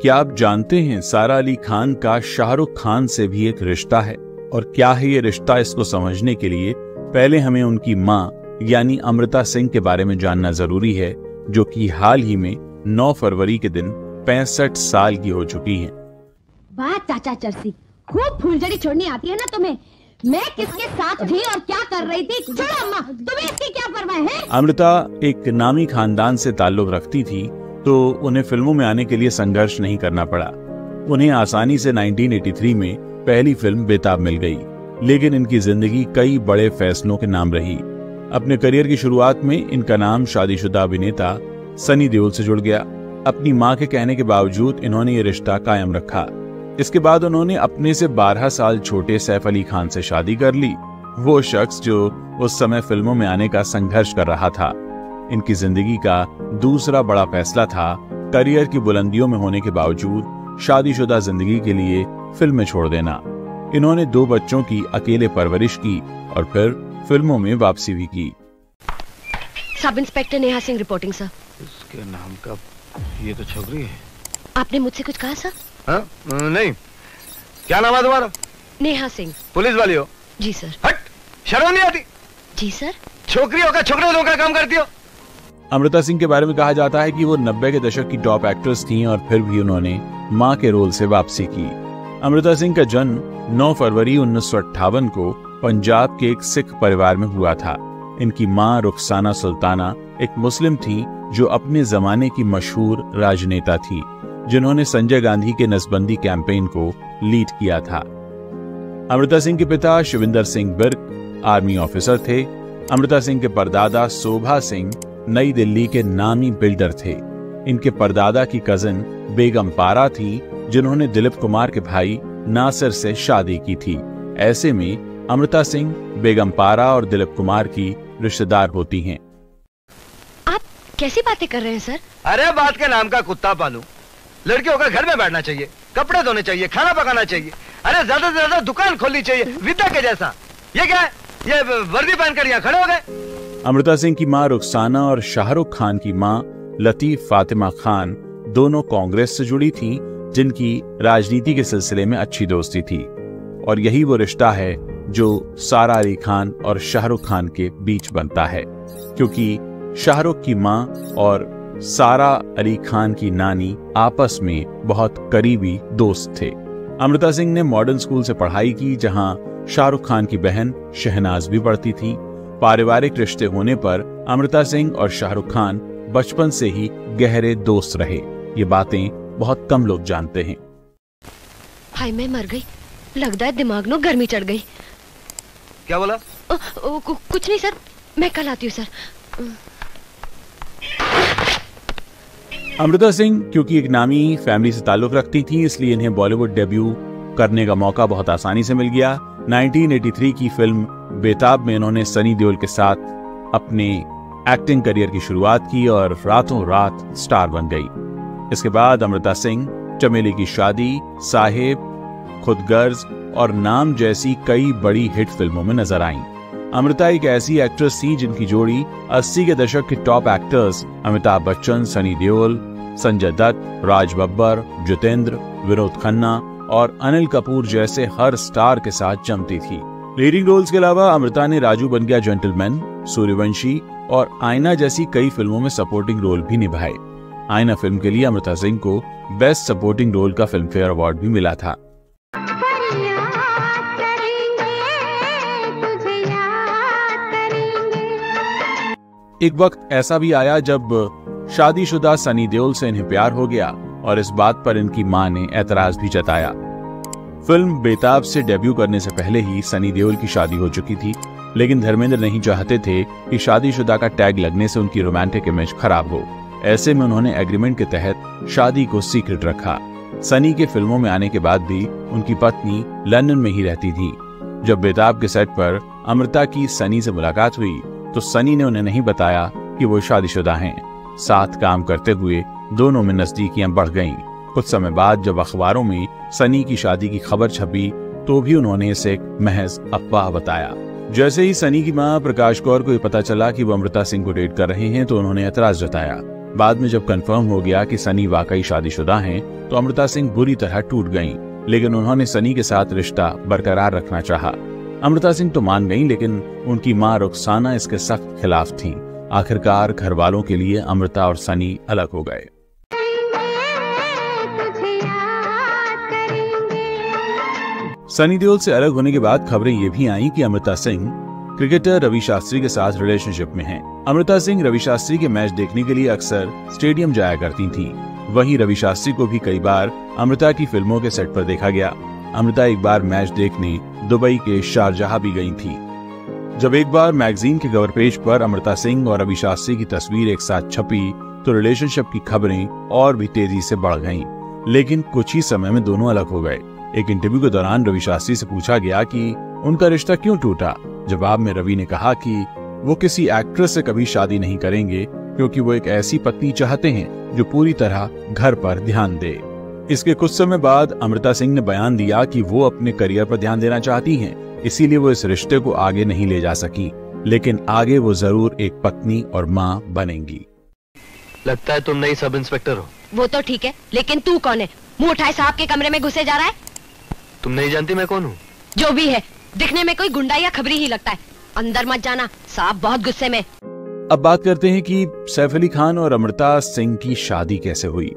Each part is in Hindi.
क्या आप जानते हैं सारा अली खान का शाहरुख खान से भी एक रिश्ता है? और क्या है ये रिश्ता, इसको समझने के लिए पहले हमें उनकी मां यानी अमृता सिंह के बारे में जानना जरूरी है, जो कि हाल ही में 9 फरवरी के दिन 65 साल की हो चुकी हैं। वाह चाचा चरसी, खूब फुलझड़ी छोड़नी आती है ना तुम्हें। मैं किसके साथ थी और क्या कर रही थी, छोड़ो अम्मा, तुम्हें इसकी क्या परवाह है? अमृता एक नामी खानदान से ताल्लुक रखती थी, तो उन्हें फिल्मों में आने के लिए संघर्ष नहीं करना पड़ा। उन्हें आसानी से 1983 में पहली फिल्म बेताब मिल गई, लेकिन इनकी जिंदगी कई बड़े फैसलों के नाम रही। अपने करियर की शुरुआत में इनका नाम शादीशुदा अभिनेता सनी देओल से जुड़ गया। अपनी मां के कहने के बावजूद इन्होंने ये रिश्ता कायम रखा। इसके बाद उन्होंने अपने से 12 साल छोटे सैफ अली खान से शादी कर ली, वो शख्स जो उस समय फिल्मों में आने का संघर्ष कर रहा था। इनकी जिंदगी का दूसरा बड़ा फैसला था करियर की बुलंदियों में होने के बावजूद शादीशुदा जिंदगी के लिए फिल्में छोड़ देना। इन्होंने 2 बच्चों की अकेले परवरिश की और फिर फिल्मों में वापसी भी की। Sub inspector Neha Singh reporting sir. इसके नाम का ये तो छोकरी है। आपने मुझसे कुछ कहा सर? हाँ? नहीं। क्या नाम है तुम्हारा? नेहा सिंह। पुलिस वाली हो? जी सर। हट, शर्म नहीं आती? जी सर। छोकरी होकर छोकरे लोगों का काम करती हो। अमृता सिंह के बारे में कहा जाता है कि वो 90 के दशक की टॉप एक्ट्रेस थीं और फिर भी उन्होंने मां के रोल से वापसी की। अमृता सिंह का जन्म 9 फरवरी 1958 को पंजाब के एक सिख परिवार में हुआ था। इनकी मां रुखसाना सुल्ताना एक मुस्लिम थी जो अपने जमाने की मशहूर राजनेता थी, जिन्होंने संजय गांधी के नसबंदी कैंपेन को लीड किया था। अमृता सिंह के पिता शिविंदर सिंह बिर्क आर्मी ऑफिसर थे। अमृता सिंह के परदादा शोभा सिंह नई दिल्ली के नामी बिल्डर थे। इनके परदादा की कजिन बेगम पारा थी, जिन्होंने दिलीप कुमार के भाई नासिर से शादी की थी। ऐसे में अमृता सिंह बेगम पारा और दिलीप कुमार की रिश्तेदार होती हैं। आप कैसी बातें कर रहे हैं सर? अरे बात के नाम का कुत्ता पालू। लड़की होकर घर में बैठना चाहिए, कपड़े धोने चाहिए, खाना पकाना चाहिए, अरे ज्यादा से ज्यादा दुकान खोलनी चाहिए विद्या के जैसा। ये क्या है, ये वर्दी पहनकर यहाँ खड़े हो गए? अमृता सिंह की मां रुखसाना और शाहरुख खान की मां लतीफ फातिमा खान दोनों कांग्रेस से जुड़ी थीं, जिनकी राजनीति के सिलसिले में अच्छी दोस्ती थी। और यही वो रिश्ता है जो सारा अली खान और शाहरुख खान के बीच बनता है, क्योंकि शाहरुख की मां और सारा अली खान की नानी आपस में बहुत करीबी दोस्त थे। अमृता सिंह ने मॉडर्न स्कूल से पढ़ाई की, जहां शाहरुख खान की बहन शहनाज भी पढ़ती थी। पारिवारिक रिश्ते होने पर अमृता सिंह और शाहरुख खान बचपन से ही गहरे दोस्त रहे। ये बातें बहुत कम लोग जानते हैं। हाय, मैं मर गई, लगता है दिमाग में गर्मी चढ़ गई। क्या बोला? कुछ नहीं सर, मैं कल आती हूँ सर। अमृता सिंह क्योंकि एक नामी फैमिली से ताल्लुक रखती थी, इसलिए इन्हें बॉलीवुड डेब्यू करने का मौका बहुत आसानी से मिल गया। 1983 की फिल्म बेताब में इन्होंने सनी देओल के साथ अपने एक्टिंग करियर की शुरुआत की और रातों रात स्टार बन गई। इसके बाद अमृता सिंह चमेली की शादी, साहिब, खुदगर्ज और नाम जैसी कई बड़ी हिट फिल्मों में नजर आईं। अमृता एक ऐसी एक्ट्रेस थी जिनकी जोड़ी 80 के दशक के टॉप एक्टर्स अमिताभ बच्चन, सनी देओल, संजय दत्त, राज बब्बर, जितेंद्र, विनोद खन्ना और अनिल कपूर जैसे हर स्टार के साथ जमती थी। लीडिंग रोल्स के अलावा अमृता ने राजू बन गया जेंटलमैन, सूर्यवंशी और आईना जैसी कई फिल्मों में सपोर्टिंग रोल भी निभाए। आईना फिल्म के लिए अमृता सिंह को बेस्ट सपोर्टिंग रोल का फिल्म फेयर अवार्ड भी मिला था। एक वक्त ऐसा भी आया जब शादीशुदा सनी देओल से इन्हें प्यार हो गया और इस बात पर इनकी मां ने एतराज भी जताया। फिल्म बेताब से डेब्यू करने से पहले ही सनी देओल की शादी हो चुकी थी, लेकिन धर्मेंद्र नहीं चाहते थे कि शादीशुदा का टैग लगने से उनकी रोमांटिक इमेज खराब हो। ऐसे में उन्होंने एग्रीमेंट के तहत शादी को सीक्रेट रखा। सनी के फिल्मों में आने के बाद भी उनकी पत्नी लंदन में ही रहती थी। जब बेताब के सेट पर अमृता की सनी से मुलाकात हुई तो सनी ने उन्हें नहीं बताया कि वो शादीशुदा हैं। साथ काम करते हुए दोनों में नजदीकियां बढ़ गईं। कुछ समय बाद जब अखबारों में सनी की शादी की खबर छपी तो भी उन्होंने इसे एक महज अफवाह बताया। जैसे ही सनी की मां प्रकाश कौर को ये पता चला कि वो अमृता सिंह को डेट कर रहे हैं तो उन्होंने एतराज जताया। बाद में जब कंफर्म हो गया कि सनी वाकई शादीशुदा हैं, तो अमृता सिंह बुरी तरह टूट गईं, लेकिन उन्होंने सनी के साथ रिश्ता बरकरार रखना चाहा। अमृता सिंह तो मान गईं, लेकिन उनकी मां रुखसाना इसके सख्त खिलाफ थीं। आखिरकार घर वालों के लिए अमृता और सनी अलग हो गए। सनी देओल से अलग होने के बाद खबरें ये भी आईं कि अमृता सिंह क्रिकेटर रवि शास्त्री के साथ रिलेशनशिप में हैं। अमृता सिंह रवि शास्त्री के मैच देखने के लिए अक्सर स्टेडियम जाया करती थीं। वहीं रवि शास्त्री को भी कई बार अमृता की फिल्मों के सेट पर देखा गया। अमृता एक बार मैच देखने दुबई के शारजाह भी गई थी। जब एक बार मैगजीन के कवर पेज पर अमृता सिंह और रवि शास्त्री की तस्वीर एक साथ छपी, तो रिलेशनशिप की खबरें और भी तेजी से बढ़ गईं। लेकिन कुछ ही समय में दोनों अलग हो गए। एक इंटरव्यू के दौरान रवि शास्त्री से पूछा गया कि उनका रिश्ता क्यों टूटा। जवाब में रवि ने कहा कि वो किसी एक्ट्रेस से कभी शादी नहीं करेंगे, क्योंकि वो एक ऐसी पत्नी चाहते हैं जो पूरी तरह घर पर ध्यान दे। इसके कुछ समय बाद अमृता सिंह ने बयान दिया कि वो अपने करियर पर ध्यान देना चाहती हैं, इसीलिए वो इस रिश्ते को आगे नहीं ले जा सकी, लेकिन आगे वो जरूर एक पत्नी और माँ बनेंगी। लगता है तुम नई सब इंस्पेक्टर हो। वो तो ठीक है, लेकिन तू कौन है? मुंह उठाए साहब के कमरे में घुसे जा रहा है। तुम नहीं जानती मैं कौन हूँ? जो भी है, दिखने में कोई गुंडा या खबरी ही लगता है। अंदर मत जाना, साहब बहुत गुस्से में। अब बात करते हैं कि सैफ अली खान और अमृता सिंह की शादी कैसे हुई।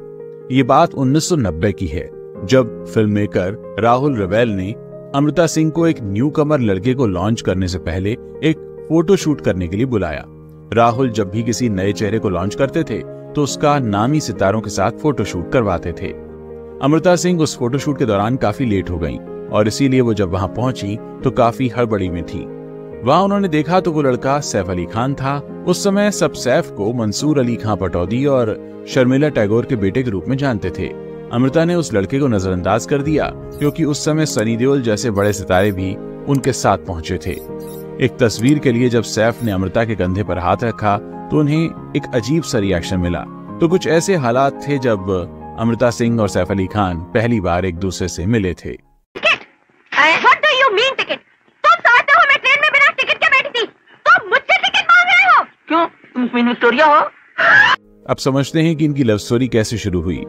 ये बात 1990 की है, जब फिल्म मेकर राहुल रवेल ने अमृता सिंह को एक न्यू कमर लड़के को लॉन्च करने से पहले एक फोटो शूट करने के लिए बुलाया। राहुल जब भी किसी नए चेहरे को लॉन्च करते थे, तो उसका नामी सितारों के साथ फोटो शूट करवाते थे। अमृता सिंह उस फोटो शूट के दौरान काफी लेट हो गईं, और इसीलिए वो जब वहां पहुंची तो काफी हड़बड़ी में थी। वहां उन्होंने देखा तो वो लड़का सैफ अली खान था। उस समय सब सैफ को मंसूर अली खां पटौदी और शर्मिला टैगोर के बेटे के रूप में जानते थे। अमृता ने उस लड़के को नजरअंदाज कर दिया, क्योंकि उस समय सनी देओल जैसे बड़े सितारे भी उनके साथ पहुंचे थे। एक तस्वीर के लिए जब सैफ ने अमृता के कंधे पर हाथ रखा, तो उन्हें एक अजीब सा रिएक्शन मिला। तो कुछ ऐसे हालात थे जब अमृता सिंह और सैफ अली खान पहली बार एक दूसरे से मिले थे। What do you mean ticket? तुम समझते हो मैं ट्रेन में बिना टिकट के बैठी थी? तुम मुझसे टिकट मांग रहे हो? क्यों? तुम क्वीन विक्टोरिया हो? अब समझते हैं कि इनकी लव स्टोरी कैसे शुरू हुई।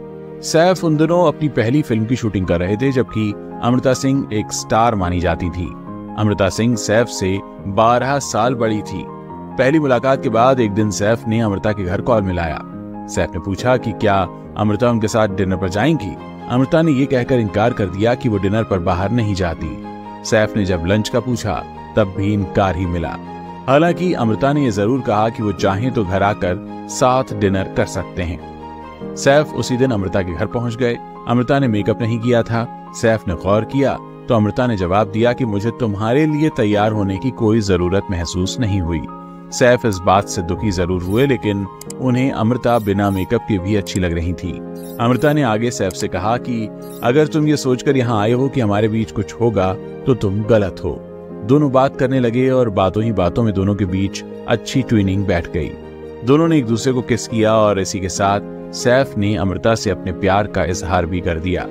सैफ उन दिनों अपनी पहली फिल्म की शूटिंग कर रहे थे, जबकि अमृता सिंह एक स्टार मानी जाती थी। अमृता सिंह सैफ से 12 साल बड़ी थी। पहली मुलाकात के बाद एक दिन सैफ ने अमृता के घर कॉल मिलाया। सैफ ने पूछा कि क्या अमृता उनके साथ डिनर पर जाएंगी। अमृता ने ये कहकर इनकार कर दिया कि वो डिनर पर बाहर नहीं जाती। सैफ ने जब लंच का पूछा, तब भी इनकार ही मिला। हालांकि अमृता ने यह जरूर कहा कि वो चाहें तो घर आकर साथ डिनर कर सकते हैं। सैफ उसी दिन अमृता के घर पहुंच गए। अमृता ने मेकअप नहीं किया था। सैफ ने गौर किया तो अमृता ने जवाब दिया कि मुझे तुम्हारे लिए तैयार होने की कोई जरूरत महसूस नहीं हुई। सैफ इस बात से दुखी जरूर हुए, लेकिन उन्हें अमृता बिना मेकअप के भी अच्छी लग रही थी। अमृता ने आगे सैफ से कहा कि अगर तुम ये सोचकर यहाँ आए हो कि हमारे बीच कुछ होगा, तो तुम गलत हो। दोनों बात करने लगे और बातों ही बातों में दोनों के बीच अच्छी ट्विनिंग बैठ गई। दोनों ने एक दूसरे को किस किया और इसी के साथ सैफ ने अमृता से अपने प्यार का इजहार भी कर दिया।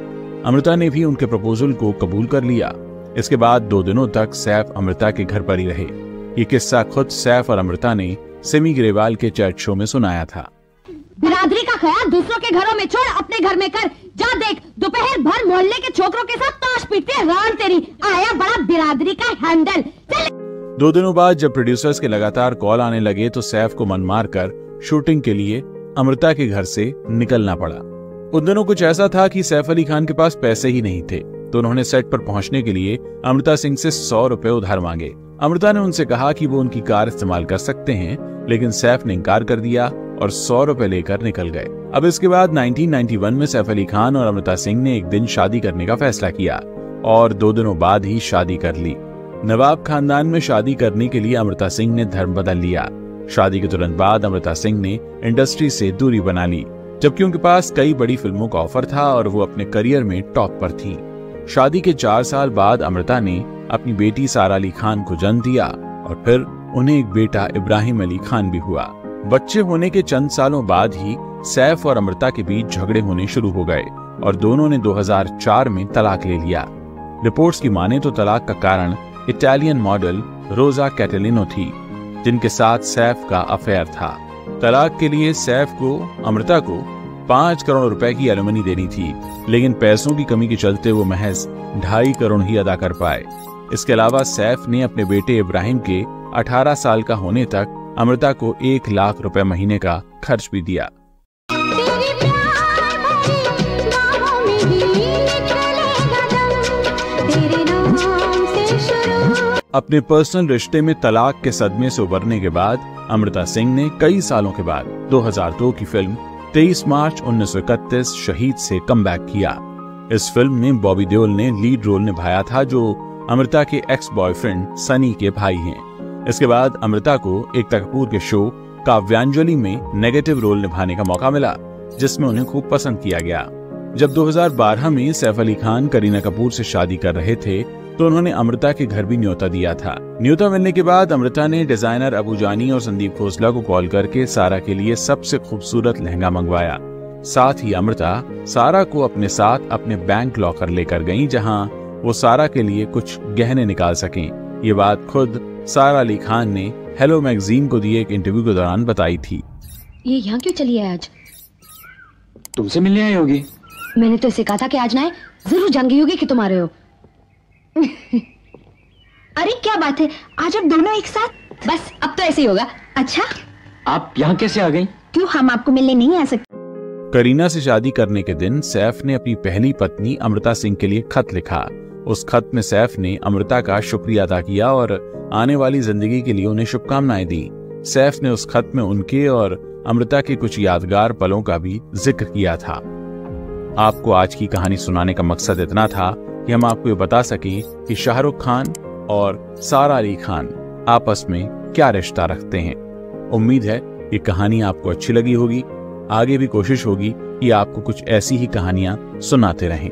अमृता ने भी उनके प्रपोजल को कबूल कर लिया। इसके बाद 2 दिनों तक सैफ अमृता के घर पर ही रहे। ये किस्सा खुद सैफ और अमृता ने सिमी ग्रेवाल के चैट शो में सुनाया था। बिरादरी का ख्याल दूसरों के घरों में छोड़ अपने घर में कर। जा देख, दोपहर भर मोहल्ले के छोकरों के साथ ताश पीटते रान तेरी आया बड़ा बिरादरी का हैंडल। 2 दिनों बाद जब प्रोड्यूसर्स के लगातार कॉल आने लगे, तो सैफ को मन मार कर शूटिंग के लिए अमृता के घर से निकलना पड़ा। उन दिनों कुछ ऐसा था कि सैफ अली खान के पास पैसे ही नहीं थे, तो उन्होंने सेट पर पहुंचने के लिए अमृता सिंह से 100 रुपए उधार मांगे। अमृता ने उनसे कहा कि वो उनकी कार इस्तेमाल कर सकते हैं, लेकिन सैफ ने इनकार कर दिया और 100 रुपए लेकर निकल गए। अब इसके बाद 1991 में सैफ अली खान और अमृता सिंह ने एक दिन शादी करने का फैसला किया और 2 दिनों बाद ही शादी कर ली। नवाब खानदान में शादी करने के लिए अमृता सिंह ने धर्म बदल लिया। शादी के तुरंत बाद अमृता सिंह ने इंडस्ट्री से दूरी बना ली, जबकि उनके पास कई बड़ी फिल्मों का ऑफर था और वो अपने करियर में टॉप पर थी। शादी के 4 साल बाद अमृता ने अपनी बेटी सारा अली खान को जन्म दिया और फिर उन्हें एक बेटा इब्राहिम अली खान भी हुआ। बच्चे होने के चंद सालों बाद ही सैफ और अमृता के बीच झगड़े होने शुरू हो गए और दोनों ने 2004 में तलाक ले लिया। रिपोर्ट्स की माने तो तलाक का कारण इटालियन मॉडल रोजा कैटेलिनो थी, जिनके साथ सैफ का अफेयर था। तलाक के लिए सैफ को अमृता को 5 करोड़ रुपए की एलिमनी देनी थी, लेकिन पैसों की कमी के चलते वो महज 2.5 करोड़ ही अदा कर पाए। इसके अलावा सैफ ने अपने बेटे इब्राहिम के 18 साल का होने तक अमृता को 1 लाख रुपए महीने का खर्च भी दिया। अपने पर्सनल रिश्ते में तलाक के सदमे से उबरने के बाद अमृता सिंह ने कई सालों के बाद 2002 की फिल्म 23 मार्च 1931 शहीद से कमबैक किया। इस फिल्म में बॉबी देओल ने लीड रोल निभाया था, जो अमृता के एक्स बॉयफ्रेंड सनी के भाई हैं। इसके बाद अमृता को एकता कपूर के शो काव्यांजलि में नेगेटिव रोल निभाने का मौका मिला, जिसमें उन्हें खूब पसंद किया गया। जब 2012 में सैफ अली खान करीना कपूर से शादी कर रहे थे तो उन्होंने अमृता के घर भी न्योता दिया था। न्योता मिलने के बाद अमृता ने डिजाइनर अबू जानी और संदीप खोसला को कॉल करके सारा के लिए सबसे खूबसूरत लहंगा मंगवाया। साथ ही अमृता सारा को अपने साथ अपने बैंक लॉकर लेकर गईं, जहां वो सारा के लिए कुछ गहने निकाल सकें। ये बात खुद सारा अली खान ने हेलो मैगजीन को दिए एक इंटरव्यू के दौरान बताई थी। ये यहाँ क्यों चली है आज? तुमसे मिलने आई होगी। मैंने तो इसे कहा था कि आज ना आए, जरूर जान गई होगी कि तुम आ रहे हो। अरे क्या बात है, आज आप दोनों एक साथ? बस अब तो ऐसे ही होगा। अच्छा, आप यहाँ कैसे आ गई? क्यों, हम आपको मिलने नहीं आ सकते? करीना से शादी करने के दिन सैफ ने अपनी पहली पत्नी अमृता सिंह के लिए खत लिखा। उस खत में सैफ ने अमृता का शुक्रिया अदा किया और आने वाली जिंदगी के लिए उन्हें शुभकामनाएं दी। सैफ ने उस खत में उनके और अमृता के कुछ यादगार पलों का भी जिक्र किया था। आपको आज की कहानी सुनाने का मकसद इतना था कि हम आपको ये बता सकें कि शाहरुख खान और सारा अली खान आपस में क्या रिश्ता रखते हैं। उम्मीद है ये कहानी आपको अच्छी लगी होगी। आगे भी कोशिश होगी कि आपको कुछ ऐसी ही कहानियां सुनाते रहें।